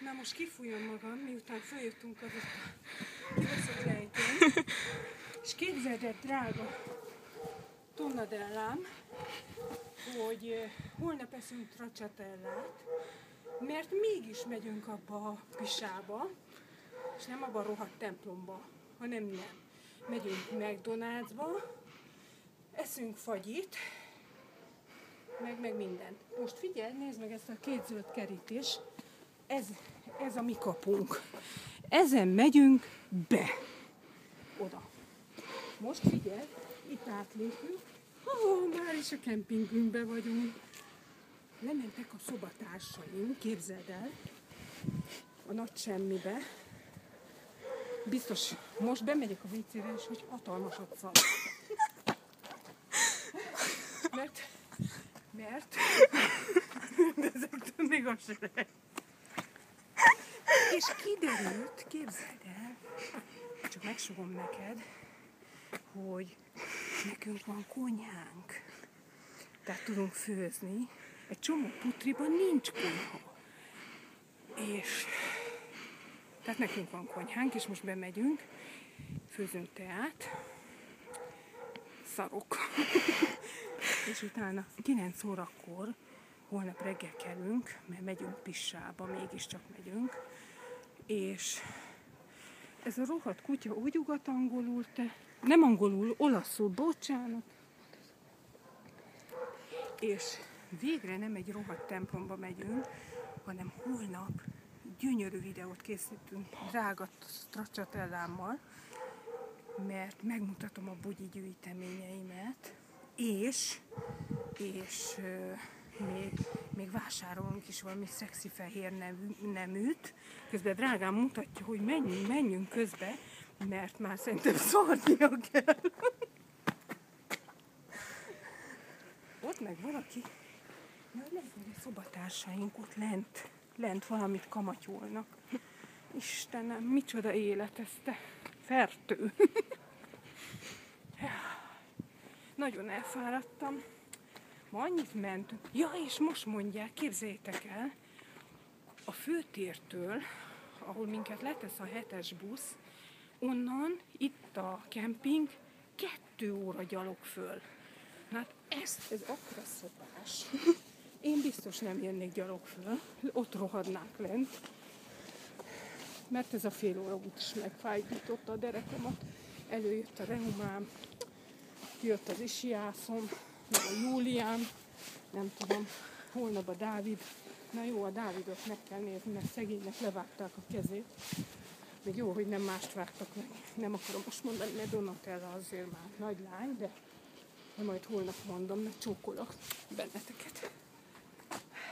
Na most kifújom magam, miután följöttünk az kibaszott lejtőn, és képzeld el, drága tonnadellám, hogy holnap eszünk stracciatellát, mert mégis megyünk abba a pisába, és nem abba a rohadt templomba, hanem nem. Megyünk McDonald'sba, eszünk fagyit, meg mindent. Most figyelj, nézd meg ezt a két zöld kerítést. Ez a mi kapunk. Ezen megyünk be. Oda. Most figyelj, itt átlépünk. Már is a kempingünkben vagyunk. Lementek a szobatársaink, képzeld el, a nagy semmibe. Biztos, most bemegyek a WC-re, és hogy hatalmasat szar. Mert de ezektől még az se lehet. És kiderült, képzeld el, csak megsugom neked, hogy nekünk van konyhánk. Tehát tudunk főzni. Egy csomó putriban nincs konyha. És tehát nekünk van konyhánk, és most bemegyünk, főzünk teát, szarok. És utána 9 órakor holnap reggel kelünk, mert megyünk Pissába, mégiscsak megyünk. És ez a rohadt kutya úgy ugat angolul, nem angolul, olaszul, bocsánat. És végre nem egy rohadt templomba megyünk, hanem holnap gyönyörű videót készítünk drága stracciatellámmal, mert megmutatom a bugyi gyűjteményeimet, és még vásárolunk is valami szexi fehér neműt. Közben drágám mutatja, hogy menjünk közbe, mert már szerintem szarnia kell. Ott meg valaki, lehet, hogy a szobatársaink ott lent valamit kamatyolnak. Istenem, micsoda élet ez, te fertő. Nagyon elfáradtam. Ma annyit mentünk. Ja, és most mondják, képzeljétek el, a főtértől, ahol minket letesz a 7-es busz, onnan itt a kemping 2 óra gyalog föl. Hát ez akkora szopás. Én biztos nem jönnék gyalog föl, ott rohadnánk lent. Mert ez a fél óra út is megfájdította a derekemat. Előjött a reumám, jött az isiászom, meg a Júlián, nem tudom, holnap a Dávid. Na jó, a Dávidot meg kell nézni, mert szegénynek levágták a kezét. Még jó, hogy nem mást vágtak meg. Nem akarom most mondani, mert Donatella azért már nagy lány, de majd holnap mondom, mert csókolok benneteket.